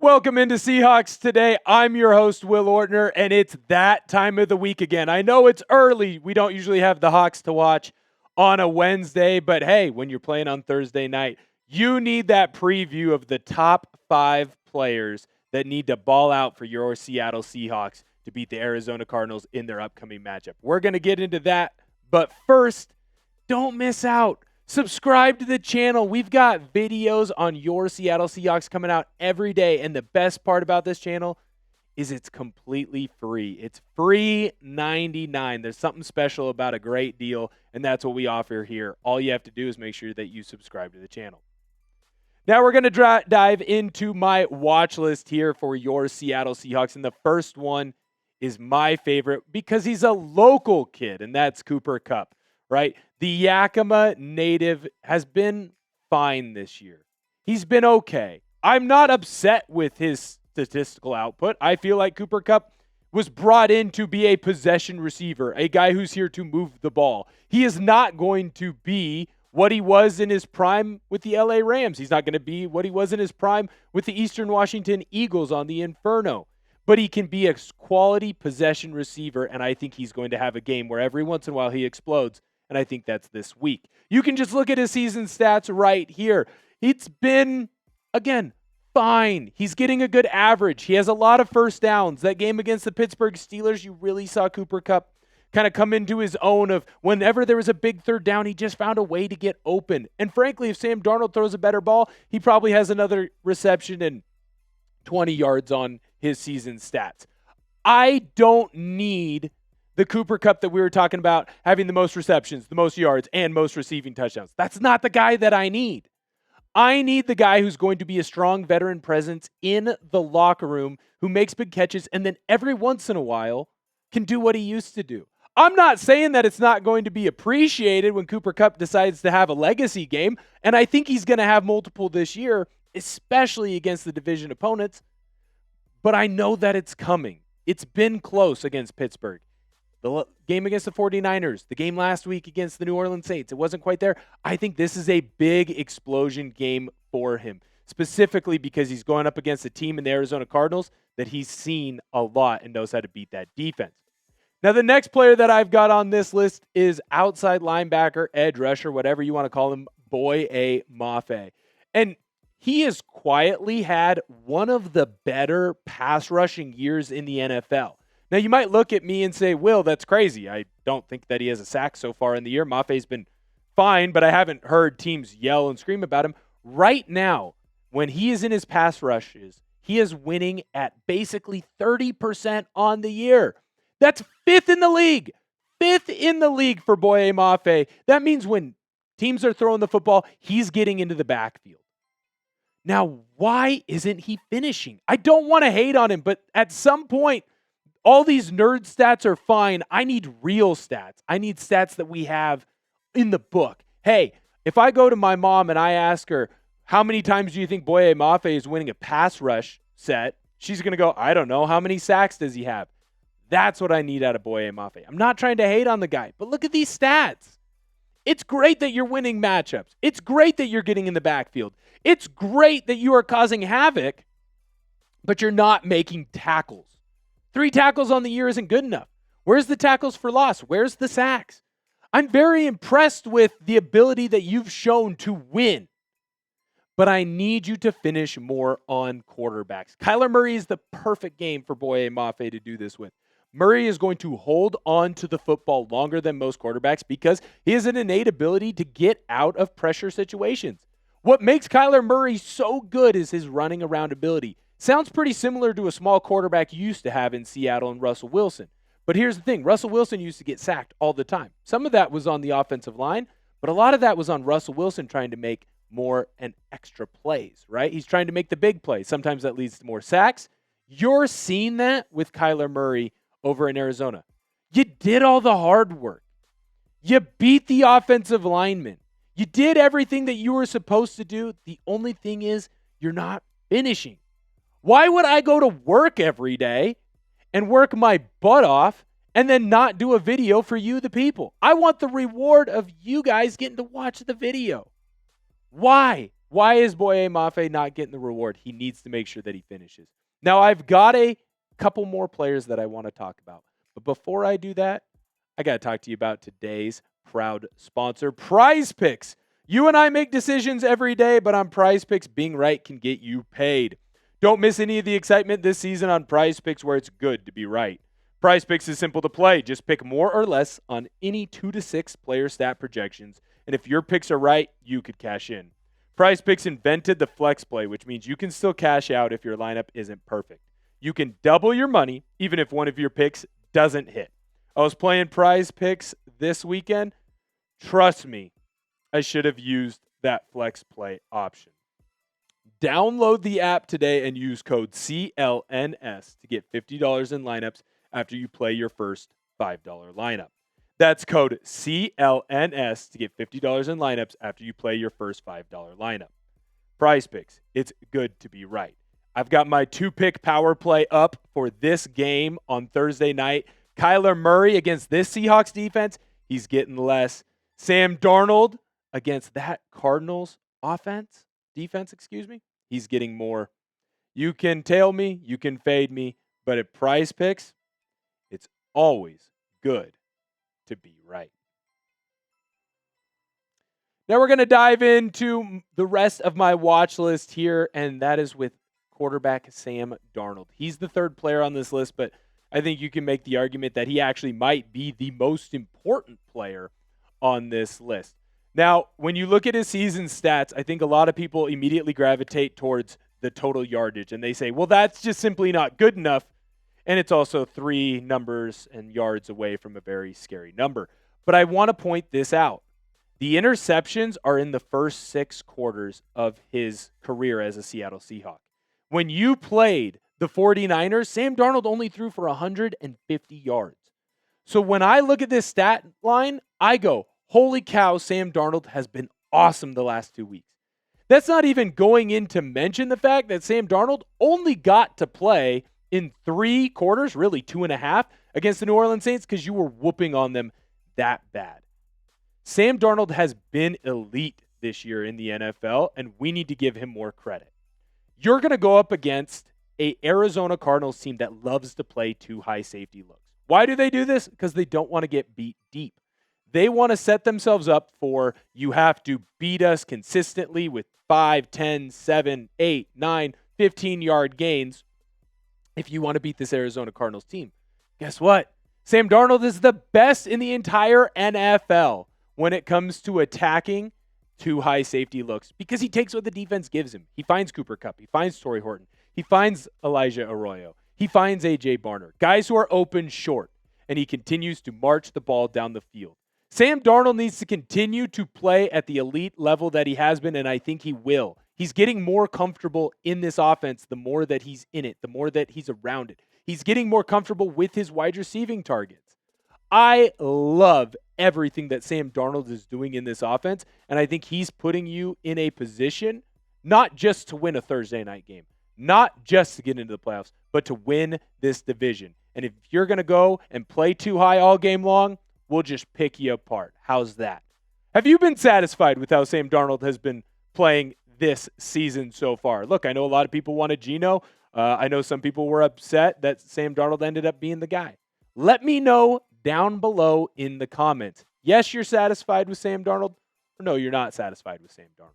Welcome into Seahawks Today. I'm your host, Will Ortner, and it's that time of the week again. I know it's early. We don't usually have the Hawks to watch on a Wednesday, but hey, when you're playing on Thursday night, you need that preview of the top 5 players that need to ball out for your Seattle Seahawks to beat the Arizona Cardinals in their upcoming matchup. We're going to get into that, but first, don't miss out. Subscribe to the channel. We've got videos on your Seattle Seahawks coming out every day. And the best part about this channel is it's completely free. It's free $99. There's something special about a great deal, and that's what we offer here. All you have to do is make sure that you subscribe to the channel. Now we're going to dive into my watch list here for your Seattle Seahawks. And the first one is my favorite because he's a local kid, and that's Cooper Kupp. Right? The Yakima native has been fine this year. He's been okay. I'm not upset with his statistical output. I feel like Cooper Kupp was brought in to be a possession receiver, a guy who's here to move the ball. He is not going to be what he was in his prime with the LA Rams. He's not going to be what he was in his prime with the Eastern Washington Eagles on the Inferno. But he can be a quality possession receiver, and I think he's going to have a game where every once in a while he explodes. And I think that's this week. You can just look at his season stats right here. It's been, again, fine. He's getting a good average. He has a lot of first downs. That game against the Pittsburgh Steelers, you really saw Cooper Kupp kind of come into his own of whenever there was a big third down, he just found a way to get open. And frankly, if Sam Darnold throws a better ball, he probably has another reception and 20 yards on his season stats. I don't need the Cooper Kupp that we were talking about having the most receptions, the most yards, and most receiving touchdowns. That's not the guy that I need. I need the guy who's going to be a strong veteran presence in the locker room, who makes big catches, and then every once in a while can do what he used to do. I'm not saying that it's not going to be appreciated when Cooper Kupp decides to have a legacy game, and I think he's going to have multiple this year, especially against the division opponents, but I know that it's coming. It's been close against Pittsburgh. The game against the 49ers, the game last week against the New Orleans Saints, it wasn't quite there. I think this is a big explosion game for him, specifically because he's going up against a team in the Arizona Cardinals that he's seen a lot and knows how to beat that defense. Now, the next player that I've got on this list is outside linebacker, edge rusher, whatever you want to call him, Boye Mafe. And he has quietly had one of the better pass rushing years in the NFL. Now, you might look at me and say, Will, that's crazy. I don't think that he has a sack so far in the year. Mafe's been fine, but I haven't heard teams yell and scream about him. Right now, when he is in his pass rushes, he is winning at basically 30% on the year. That's 5th in the league. 5th in the league for Boye Mafe. That means when teams are throwing the football, he's getting into the backfield. Now, why isn't he finishing? I don't want to hate on him, but at some point, all these nerd stats are fine. I need real stats. I need stats that we have in the book. Hey, if I go to my mom and I ask her, how many times do you think Boye Mafe is winning a pass rush set? She's going to go, I don't know. How many sacks does he have? That's what I need out of Boye Mafe. I'm not trying to hate on the guy, but look at these stats. It's great that you're winning matchups. It's great that you're getting in the backfield. It's great that you are causing havoc, but you're not making tackles. 3 tackles on the year isn't good enough. Where's the tackles for loss? Where's the sacks? I'm very impressed with the ability that you've shown to win, but I need you to finish more on quarterbacks. Kyler Murray is the perfect game for Boye Mafe to do this with. Murray is going to hold on to the football longer than most quarterbacks because he has an innate ability to get out of pressure situations. What makes Kyler Murray so good is his running around ability. Sounds pretty similar to a small quarterback you used to have in Seattle and Russell Wilson. But here's the thing. Russell Wilson used to get sacked all the time. Some of that was on the offensive line, but a lot of that was on Russell Wilson trying to make more and extra plays, right? He's trying to make the big plays. Sometimes that leads to more sacks. You're seeing that with Kyler Murray over in Arizona. You did all the hard work. You beat the offensive lineman. You did everything that you were supposed to do. The only thing is you're not finishing. Why would I go to work every day and work my butt off and then not do a video for you, the people? I want the reward of you guys getting to watch the video. Why? Why is Boye Mafe not getting the reward? He needs to make sure that he finishes. Now, I've got a couple more players that I want to talk about. But before I do that, I got to talk to you about today's proud sponsor, PrizePicks. You and I make decisions every day, but on PrizePicks, being right can get you paid. Don't miss any of the excitement this season on PrizePicks, where it's good to be right. PrizePicks is simple to play. Just pick more or less on any 2 to 6 player stat projections, and if your picks are right, you could cash in. PrizePicks invented the flex play, which means you can still cash out if your lineup isn't perfect. You can double your money even if one of your picks doesn't hit. I was playing PrizePicks this weekend. Trust me, I should have used that flex play option. Download the app today and use code CLNS to get $50 in lineups after you play your first $5 lineup. That's code CLNS to get $50 in lineups after you play your first $5 lineup. PrizePicks, it's good to be right. I've got my 2-pick power play up for this game on Thursday night. Kyler Murray against this Seahawks defense, he's getting less. Sam Darnold against that Cardinals defense, he's getting more. You can tail me, you can fade me, but at PrizePicks, it's always good to be right. Now we're going to dive into the rest of my watch list here, and that is with quarterback Sam Darnold. He's the third player on this list, but I think you can make the argument that he actually might be the most important player on this list. Now, when you look at his season stats, I think a lot of people immediately gravitate towards the total yardage, and they say, well, that's just simply not good enough. And it's also 3 numbers and yards away from a very scary number. But I want to point this out. The interceptions are in the first 6 quarters of his career as a Seattle Seahawk. When you played the 49ers, Sam Darnold only threw for 150 yards. So when I look at this stat line, I go, holy cow, Sam Darnold has been awesome the last 2 weeks. That's not even going in to mention the fact that Sam Darnold only got to play in 3 quarters, really 2.5, against the New Orleans Saints because you were whooping on them that bad. Sam Darnold has been elite this year in the NFL, and we need to give him more credit. You're going to go up against a Arizona Cardinals team that loves to play 2 high safety looks. Why do they do this? Because they don't want to get beat deep. They want to set themselves up for, you have to beat us consistently with 5, 10, 7, 8, 9, 15-yard gains if you want to beat this Arizona Cardinals team. Guess what? Sam Darnold is the best in the entire NFL when it comes to attacking 2 high safety looks because he takes what the defense gives him. He finds Cooper Kupp. He finds Torrey Horton. He finds Elijah Arroyo. He finds A.J. Barner. Guys who are open short, and he continues to march the ball down the field. Sam Darnold needs to continue to play at the elite level that he has been, and I think he will. He's getting more comfortable in this offense the more that he's in it, the more that he's around it. He's getting more comfortable with his wide receiving targets. I love everything that Sam Darnold is doing in this offense, and I think he's putting you in a position not just to win a Thursday night game, not just to get into the playoffs, but to win this division. And if you're going to go and play too high all game long, we'll just pick you apart. How's that? Have you been satisfied with how Sam Darnold has been playing this season so far? Look, I know a lot of people wanted Geno. I know some people were upset that Sam Darnold ended up being the guy. Let me know down below in the comments. Yes, you're satisfied with Sam Darnold, or no, you're not satisfied with Sam Darnold.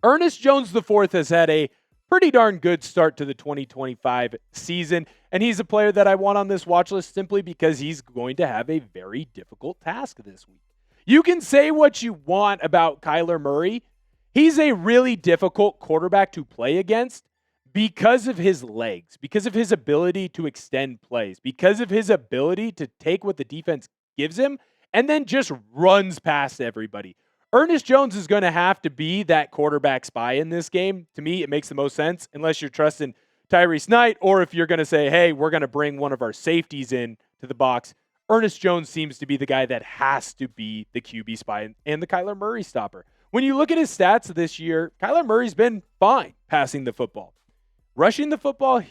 Ernest Jones IV has had a pretty darn good start to the 2025 season, and he's a player that I want on this watch list simply because he's going to have a very difficult task this week. You can say what you want about Kyler Murray. He's a really difficult quarterback to play against because of his legs, because of his ability to extend plays, because of his ability to take what the defense gives him and then just runs past everybody. Ernest Jones is going to have to be that quarterback spy in this game. To me, it makes the most sense unless you're trusting Tyrese Knight, or if you're going to say, hey, we're going to bring one of our safeties in to the box. Ernest Jones seems to be the guy that has to be the QB spy and the Kyler Murray stopper. When you look at his stats this year, Kyler Murray's been fine passing the football. Rushing the football,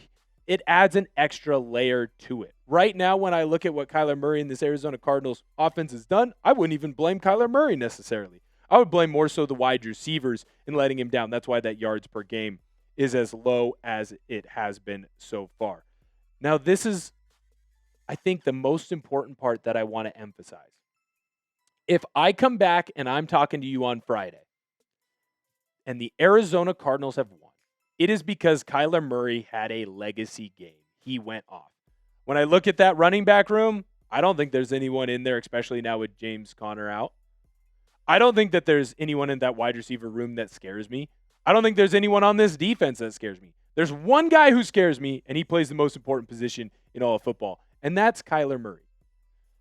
it adds an extra layer to it. Right now, when I look at what Kyler Murray and this Arizona Cardinals offense has done, I wouldn't even blame Kyler Murray necessarily. I would blame more so the wide receivers in letting him down. That's why that yards per game is as low as it has been so far. Now, this is, I think, the most important part that I want to emphasize. If I come back and I'm talking to you on Friday and the Arizona Cardinals have won, it is because Kyler Murray had a legacy game. He went off. When I look at that running back room, I don't think there's anyone in there, especially now with James Conner out. I don't think that there's anyone in that wide receiver room that scares me. I don't think there's anyone on this defense that scares me. There's one guy who scares me, and he plays the most important position in all of football, and that's Kyler Murray.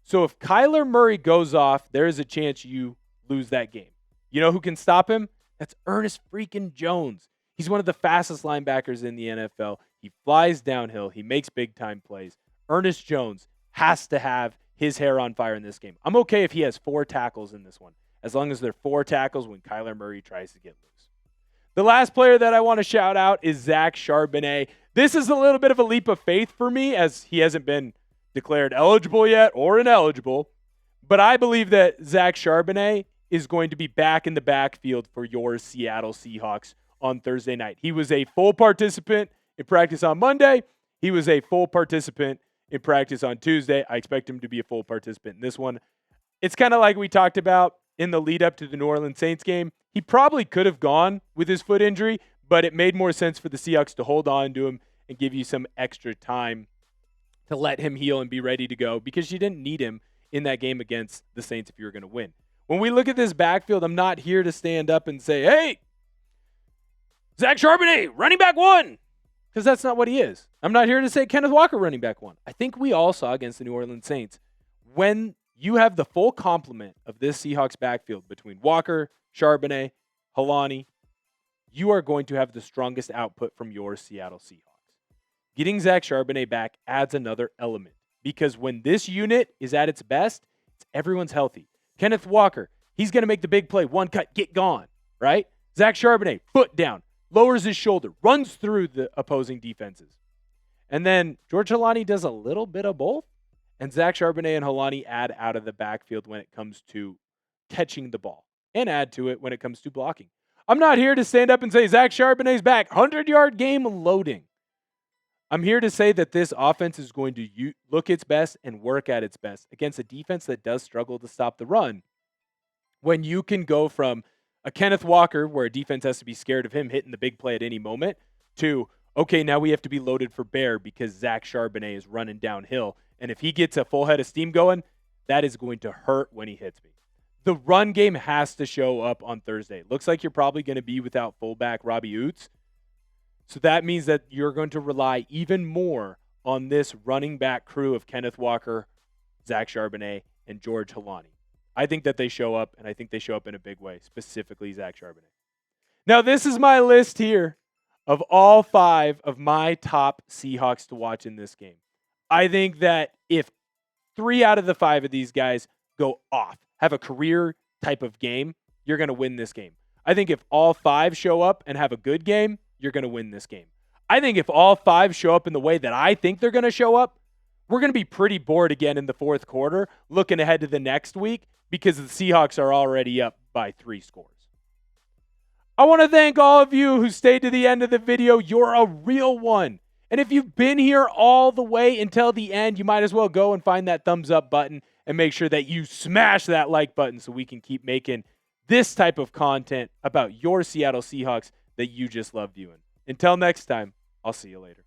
So if Kyler Murray goes off, there is a chance you lose that game. You know who can stop him? That's Ernest freaking Jones. He's one of the fastest linebackers in the NFL. He flies downhill. He makes big-time plays. Ernest Jones has to have his hair on fire in this game. I'm okay if he has 4 tackles in this one, as long as they're 4 tackles when Kyler Murray tries to get loose. The last player that I want to shout out is Zach Charbonnet. This is a little bit of a leap of faith for me, as he hasn't been declared eligible yet or ineligible. But I believe that Zach Charbonnet is going to be back in the backfield for your Seattle Seahawks on Thursday night. He was a full participant in practice on Monday. He was a full participant in practice on Tuesday. I expect him to be a full participant in this one. It's kind of like we talked about in the lead up to the New Orleans Saints game. He probably could have gone with his foot injury, but it made more sense for the Seahawks to hold on to him and give you some extra time to let him heal and be ready to go, because you didn't need him in that game against the Saints if you were going to win. When we look at this backfield, I'm not here to stand up and say, hey, Zach Charbonnet, running back 1, because that's not what he is. I'm not here to say Kenneth Walker, running back 1. I think we all saw against the New Orleans Saints, when you have the full complement of this Seahawks backfield between Walker, Charbonnet, Helani, you are going to have the strongest output from your Seattle Seahawks. Getting Zach Charbonnet back adds another element, because when this unit is at its best, everyone's healthy. Kenneth Walker, he's going to make the big play, one cut, get gone, right? Zach Charbonnet, foot down, lowers his shoulder, runs through the opposing defenses. And then George Helani does a little bit of both, and Zach Charbonnet and Helani add out of the backfield when it comes to catching the ball, and add to it when it comes to blocking. I'm not here to stand up and say Zach Charbonnet's back, 100-yard game loading. I'm here to say that this offense is going to look its best and work at its best against a defense that does struggle to stop the run. When you can go from a Kenneth Walker, where a defense has to be scared of him hitting the big play at any moment, to, okay, now we have to be loaded for bear because Zach Charbonnet is running downhill. And if he gets a full head of steam going, that is going to hurt when he hits me. The run game has to show up on Thursday. Looks like you're probably going to be without fullback Robbie Oots. So that means that you're going to rely even more on this running back crew of Kenneth Walker, Zach Charbonnet, and George Helani. I think that they show up, and I think they show up in a big way, specifically Zach Charbonnet. Now, this is my list here of all 5 of my top Seahawks to watch in this game. I think that if 3 out of the 5 of these guys go off, have a career type of game, you're going to win this game. I think if all 5 show up and have a good game, you're going to win this game. I think if all 5 show up in the way that I think they're going to show up, we're going to be pretty bored again in the fourth quarter, looking ahead to the next week, because the Seahawks are already up by 3 scores. I want to thank all of you who stayed to the end of the video. You're a real one. And if you've been here all the way until the end, you might as well go and find that thumbs up button and make sure that you smash that like button so we can keep making this type of content about your Seattle Seahawks that you just love viewing. Until next time, I'll see you later.